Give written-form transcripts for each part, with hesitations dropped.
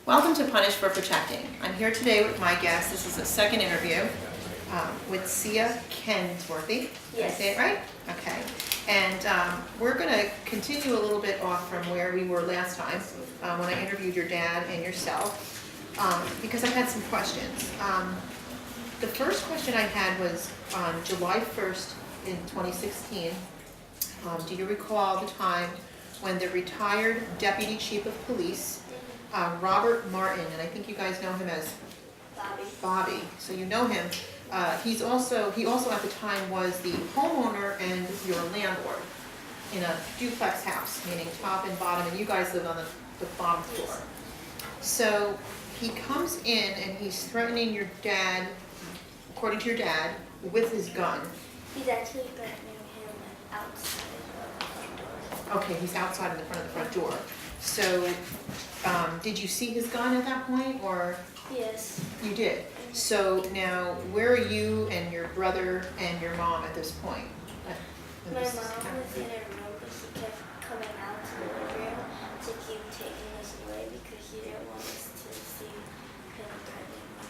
Welcome to Punish for Protecting. I'm here today with my guest. This is a second interview with Sia Kensworthy. Did I say it right? Okay. And we're going to continue a little bit off from where we were last time when I interviewed your dad and yourself because I had some questions. The first question I had was on July 1st in 2016. Do you recall the time when the retired Deputy Chief of Police, Robert Martin, and I think you guys know him as Bobby, so you know him. He also at the time was the homeowner and your landlord in a duplex house, meaning top and bottom, and you guys live on the bottom floor. So he comes in and he's threatening your dad, according to your dad, with his gun. He's actually threatening him outside of the front door. Okay, he's outside in the front of the front door. So, did you see his gun at that point, or? Yes. You did. So now, where are you and your brother and your mom at this point? My mom was in her room, but she kept coming out to the living room to keep taking us away because she didn't want us to see him threatening my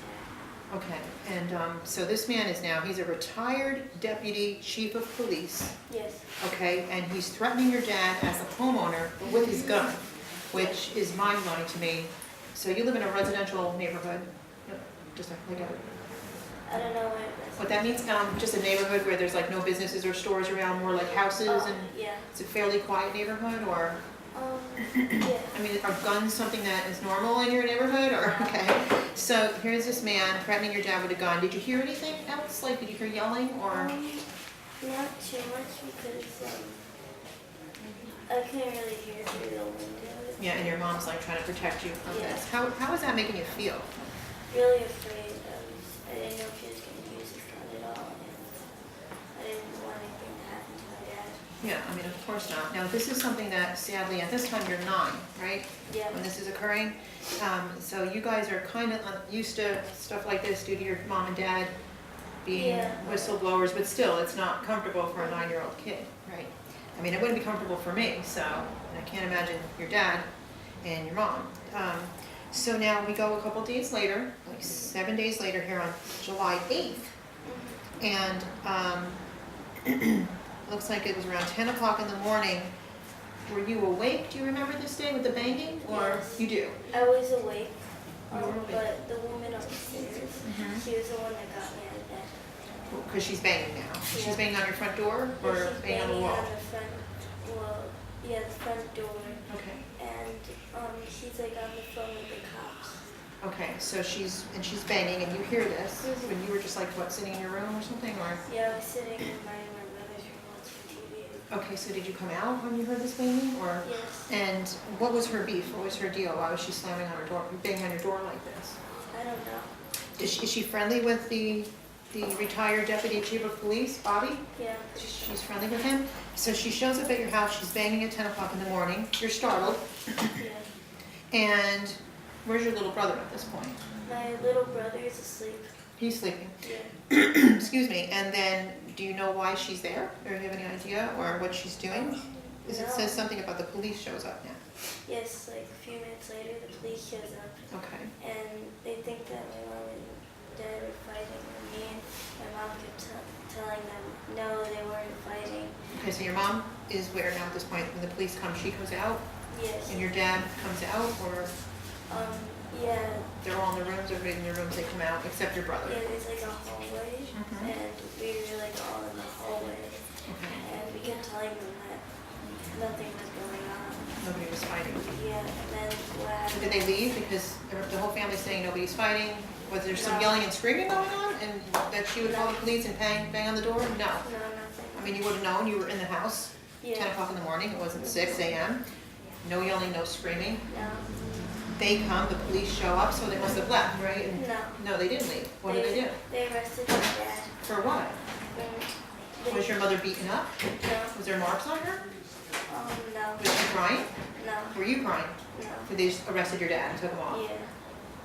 dad. Okay, and so this man is now, he's a retired Deputy Chief of Police. Yes. Okay, and he's threatening your dad as a homeowner with his gun, which is mind-blowing to me. So you live in a residential neighborhood? Just like I don't know what that means? Just a neighborhood where there's like no businesses or stores around, more like houses, and yeah. it's a fairly quiet neighborhood, or? Yeah. I mean, are guns something that is normal in your neighborhood, or? Okay. So here's this man threatening your dad with a gun. Did you hear anything else? Like, did you hear yelling, or? Not too much because I couldn't really hear through the window. Yeah, and your mom's like trying to protect you from this. How is that making you feel? Really afraid. I didn't know if he was going to use his gun at all, and I didn't want anything to happen to my dad. Yeah, I mean, of course not. Now, this is something that sadly, at this time, you're 9, right? Yeah. When this is occurring. So you guys are kind of used to stuff like this due to your mom and dad being whistleblowers, but still, it's not comfortable for a 9-year-old kid, right? I mean, it wouldn't be comfortable for me, so I can't imagine your dad and your mom. So now we go a couple days later, like 7 days later here on July 8th, and looks like it was around 10 o'clock in the morning. Were you awake? Do you remember this day with the banging? Or yes. You do? I was awake, You were awake. but the woman upstairs, she was the one that got me out of bed. Because she's banging now. Yeah. She's banging on your front door, or She's banging on the wall? on the front, the front door. Okay. And she's like on the phone with the cops. Okay, so she's banging, and you hear this when you were just like, what, sitting in your room or something, or? Yeah, I was sitting in my brother's room watching TV. Okay, so did you come out when you heard this banging, or? Yes. And what was her beef? What was her deal? Why was she slamming on her door, banging on your door like this? I don't know. Is she friendly with the retired Deputy Chief of Police, Bobby? Yeah. She's friendly with him? So she shows up at your house, she's banging at 10 o'clock in the morning, you're startled, Yeah. and where's your little brother at this point? My little brother is asleep. He's sleeping. Yeah. Excuse me, and then do you know why she's there? Or do you have any idea, or what she's doing? Because it says something about the police shows up now. Yes, like a few minutes later, the police shows up. Okay. And they think that my mom and dad were fighting, and me and my mom kept telling them, no, they weren't fighting. Okay, so your mom is where now at this point? When the police come, she goes out? Yes. And your dad comes out, or Yeah. they're all in the rooms, everybody's in their rooms, they come out, except your brother? Yeah, there's like a hallway, and we were like all in the hallway, Okay. and we kept telling them that nothing was going on. Nobody was fighting. Yeah, and then what happened? Did they leave because the whole family's saying nobody's fighting? Was there some No. yelling and screaming going on, and that she would call the police and bang on the door? No. No, nothing. I mean, you would have known, you were in the house, 10 Yeah. o'clock in the morning, it wasn't 6 a.m. No yelling, no screaming. No. They come, the police show up, so they must have left, right? And No. no, they didn't leave. What did they do? They arrested my dad. For what? Was your mother beaten up? No. Was there marks on her? No. Was she crying? No. Were you crying? No. Did they just arrested your dad and took him off? Yeah.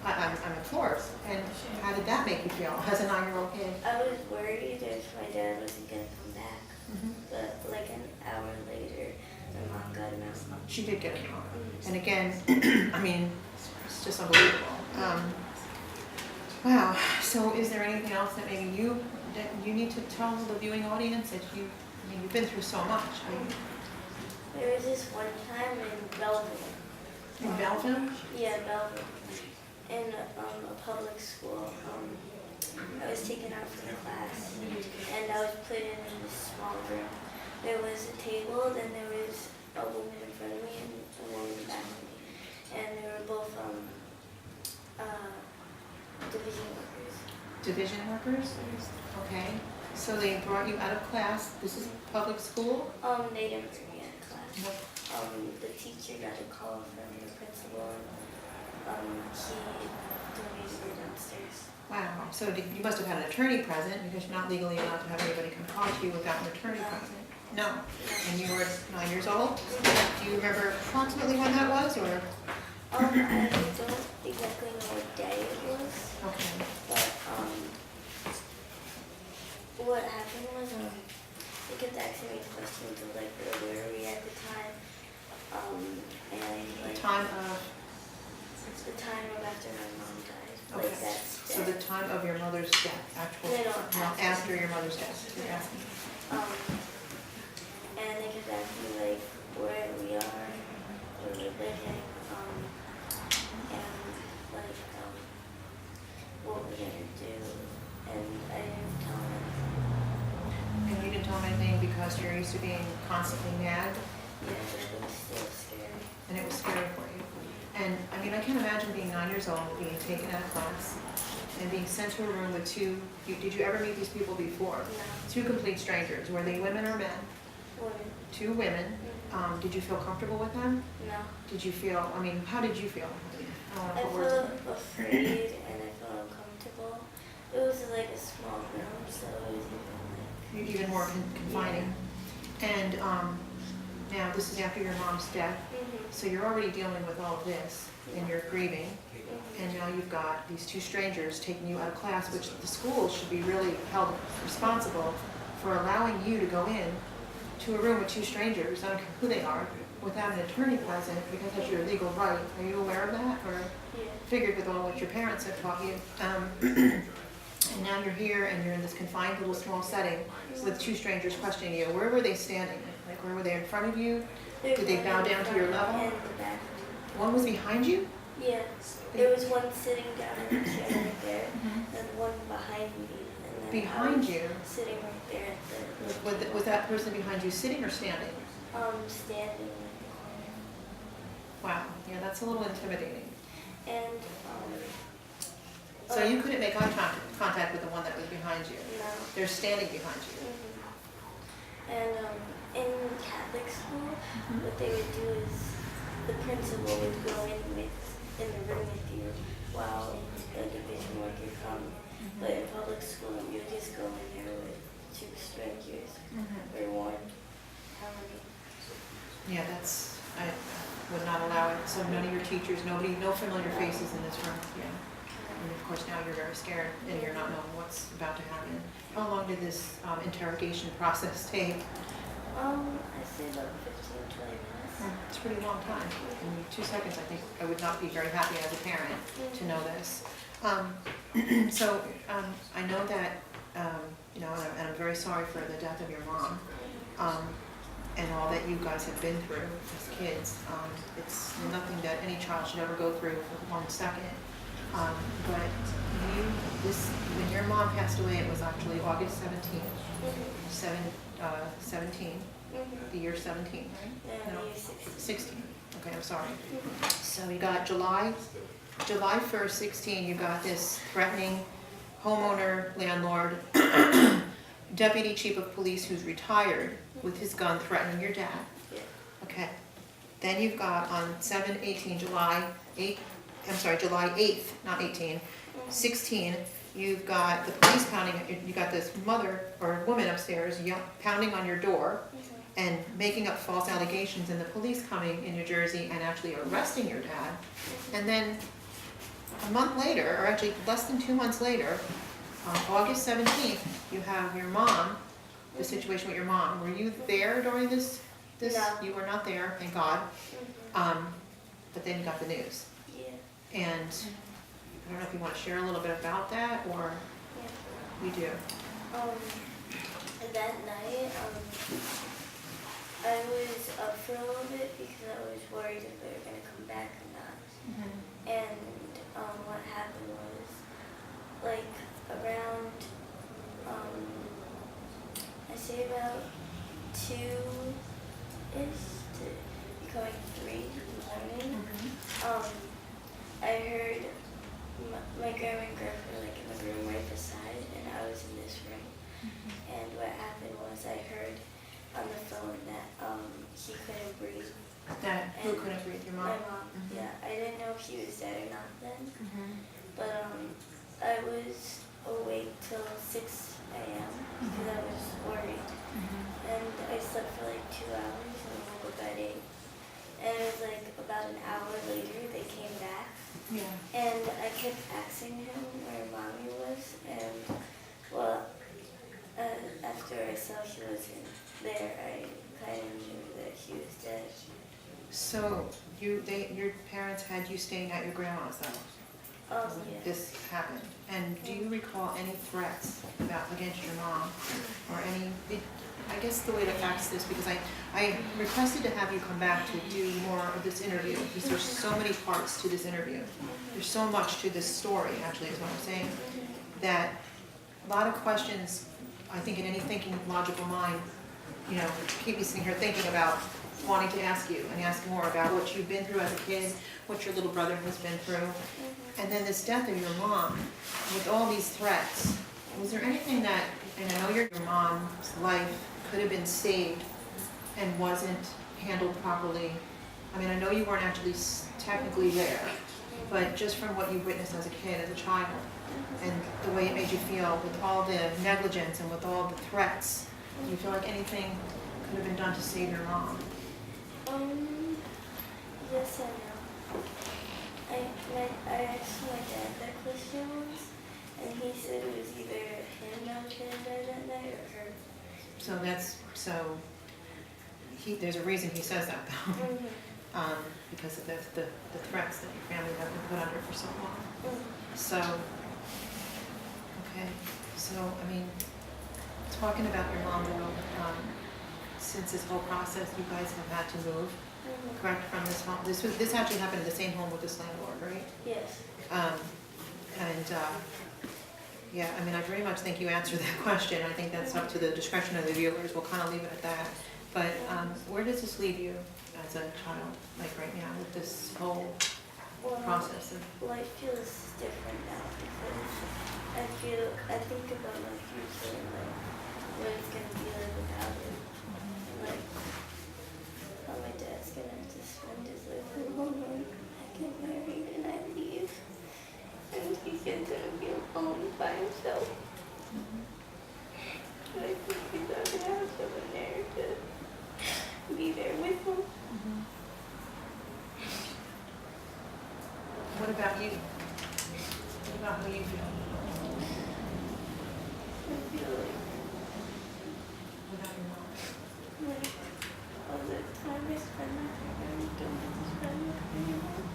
I'm floored. And how did that make you feel as a 9-year-old kid? I was worried if my dad wasn't gonna come back, but like an hour later, my mom got him out. She did get him off. And again, I mean, it's just unbelievable. Wow, so is there anything else that maybe you need to tell the viewing audience that you've been through so much? There was this one time in Belleville. In Belleville? Yeah, Belleville. In a public school. I was taken out from the class, and I was put in this small room. There was a table, then there was a woman in front of me and a woman back of me. And they were both division workers. Division workers? Okay. So they brought you out of class. This is public school? They didn't bring me out of class. Nope. The teacher got a call from the principal, and he told me to go downstairs. Wow. So you must have had an attorney present because you're not legally allowed to have anybody come talk to you without an attorney present. No. And you were 9 years old? Do you remember approximately when that was, or? I don't exactly know what day it was. Okay. But what happened was they kept asking me questions of like where were we at the time, and like The time of? the time of after my mom died. Okay. Like that's So the time of your mother's death, actually? No, After your mother's death. You're asking. and they kept asking me like where we are, where we're living, and like what we're gonna do, and I didn't tell them anything. And you didn't tell them anything because you're used to being constantly nagged, Yeah, but it was still scary. and it was scary for you. And I mean, I can't imagine being 9 years old, being taken out of class, and being sent to a room with did you ever meet these people before? No. Two complete strangers. Were they women or men? Women. Two women. Did you feel comfortable with them? No. Did you feel, I mean, how did you feel? I don't I wanna put words in felt afraid and I felt uncomfortable. It was like a small room, so it was even it. Even more confining. And now this is after your mom's death, so you're already dealing with all of this, and you're grieving. And now you've got these two strangers taking you out of class, which the school should be really held responsible for allowing you to go in to a room with two strangers, I don't care who they are, without an attorney present, because that's your legal right. Are you aware of that, or figured with all what your parents have taught you? And now you're here, and you're in this confined little small setting with two strangers questioning you. Where were they standing? Like, where were they in front of you? Did they bow down to your level? And the back. One was behind you? Yeah. There was one sitting down in the chair right there, and one behind me. And then Behind I was you? Sitting right there at the Was that person behind you sitting or standing? standing. Wow, yeah, that's a little intimidating. And So you couldn't make eye contact with the one that was behind you? no. They're standing behind you? And in Catholic school, what they would do is the principal would go in the room with you while the division worker comes. But in public school, you just go in there with two strangers or one. How many? Yeah, I would not allow it. So none of your teachers, no familiar faces in this room? Yeah. And of course now you're very scared and you're not knowing what's about to happen. How long did this interrogation process take? I say about 15, 20 minutes. It's a pretty long time. In 2 seconds, I think I would not be very happy as a parent to know this. I know that, and I'm very sorry for the death of your mom, and all that you guys have been through as kids. It's nothing that any child should ever go through for 1 second. But when your mom passed away, it was actually August 17th, 17, the year 17, right? No, 16. 16. Okay, I'm sorry. So you got July 1st, 16, you got this threatening homeowner, landlord, deputy chief of police who's retired with his gun threatening your dad. Yeah. Okay. Then you've got on July 8th, not 18, 16, you've got the police pounding, you got this mother or woman upstairs pounding on your door and making up false allegations, and the police coming in New Jersey and actually arresting your dad. And then a month later, or actually less than 2 months later, on August 17th, you have your mom, the situation with your mom. Were you there during this? No. You were not there, thank God. But then you got the news. Yeah. And I don't know if you want to share a little bit about that, or Yeah. we do. That night, I was up for a little bit because I was worried if they were gonna come back or not. And what happened was, like around, I say about 2-ish to becoming 3 in the morning. I heard my grandma and grandpa like in the room right beside, and I was in this room. And what happened was I heard on the phone that he couldn't breathe. That who couldn't breathe? Your mom? My mom. Yeah, I didn't know if he was dead or not then. But I was awake till 6 a.m. because I was worried. And I slept for like 2 hours and I woke up at 8. And it was like about an hour later they came back. Yeah. And I kept asking him where mommy was, and well, after I saw he wasn't there, I kind of knew that he was dead. So your parents had you staying at your grandma's though? Yeah. This happened. And do you recall any threats against your mom, or I guess the way to ask this, because I requested to have you come back to do more of this interview, because there's so many parts to this interview. There's so much to this story, actually, is what I'm saying, that a lot of questions, I think in any thinking, logical mind, keep you sitting here thinking about wanting to ask you and ask more about what you've been through as a kid, what your little brother has been through, and then this death of your mom, with all these threats. Was there anything that, and I know your mom's life could have been saved and wasn't handled properly? I mean, I know you weren't actually technically there, but just from what you witnessed as a kid, as a child, and the way it made you feel with all the negligence and with all the threats, do you feel like anything could have been done to save your mom? Yes and no. I asked my dad that question once, and he said it was either him that was gonna die that night or her. There's a reason he says that though, because of the threats that your family have been put under for so long. So, okay, so I mean, talking about your mom though, since this whole process, you guys have had to move, correct, from this home? This actually happened in the same home with this landlord, right? Yes. Yeah, I mean, I very much think you answered that question. I think that's up to the discretion of the viewers. We'll kind of leave it at that. But where does this leave you as a child, like right now, with this whole process? Life feels different now because I think about my future and like what it's gonna be like without it. And like how my dad's gonna have to spend his life alone when I get married and I leave. And he's gonna be alone by himself. And I think he's not gonna have someone there to be there with him. What about you? What about how you feel? I feel like Without your mom? all the time I spend with her, I don't get to spend with her anymore.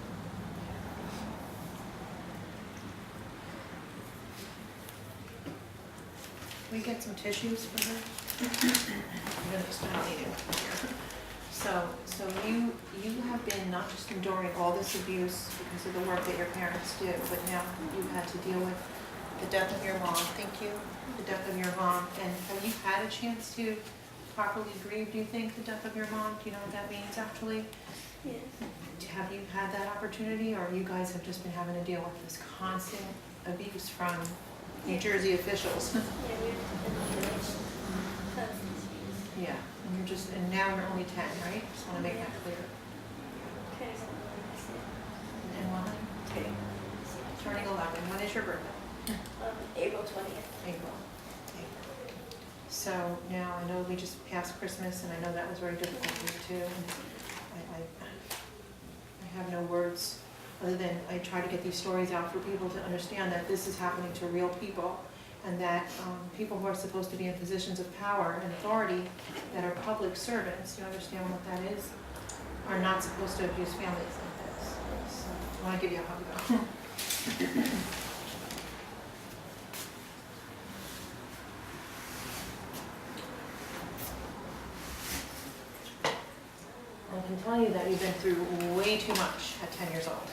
Can we get some tissues for her? I'm gonna just kind of need it here. So you have been not just enduring all this abuse because of the work that your parents did, but now you've had to deal with the death of your mom. Thank you. The death of your mom. And have you had a chance to properly grieve, do you think, the death of your mom? Do you know what that means actually? Yes. Have you had that opportunity, or you guys have just been having to deal with this constant abuse from New Jersey officials? Yeah, we've been cousins. Yeah, and now you're only 10, right? Just want to make that clear. And Molly? Turning 11. When is your birthday? April 20th. April. Okay. So now I know we just passed Christmas, and I know that was very difficult for you too. And I have no words other than I try to get these stories out for people to understand that this is happening to real people, and that people who are supposed to be in positions of power and authority, that are public servants, you understand what that is, are not supposed to abuse families like this. So want to give you a hug though. I can tell you that you've been through way too much at 10 years old.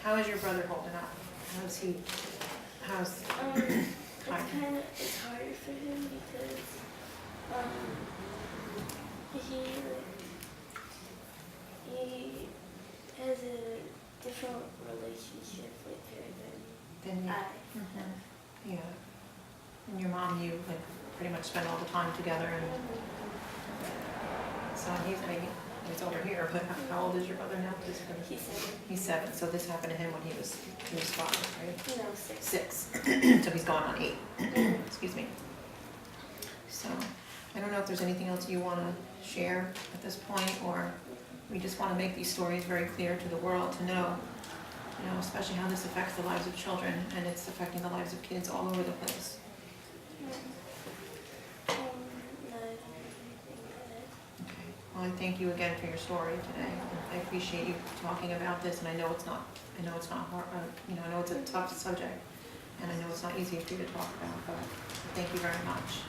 How is your brother holding up? How's he? How's It's harder for him because he has a different relationship with her than you? I. Mm-hmm. Yeah. And your mom, you like pretty much spend all the time together, and so he's over here. But how old is your brother now? He's 7. He's 7. So this happened to him when he was 5, right? No, 6. 6. So he's gone on 8. Excuse me. So I don't know if there's anything else you want to share at this point, or we just want to make these stories very clear to the world to know, especially how this affects the lives of children, and it's affecting the lives of kids all over the place. No, I don't have anything good. Okay. Well, I thank you again for your story today. I appreciate you talking about this, and I know it's not hard. I know it's a tough subject, and I know it's not easy for you to talk about. But thank you very much.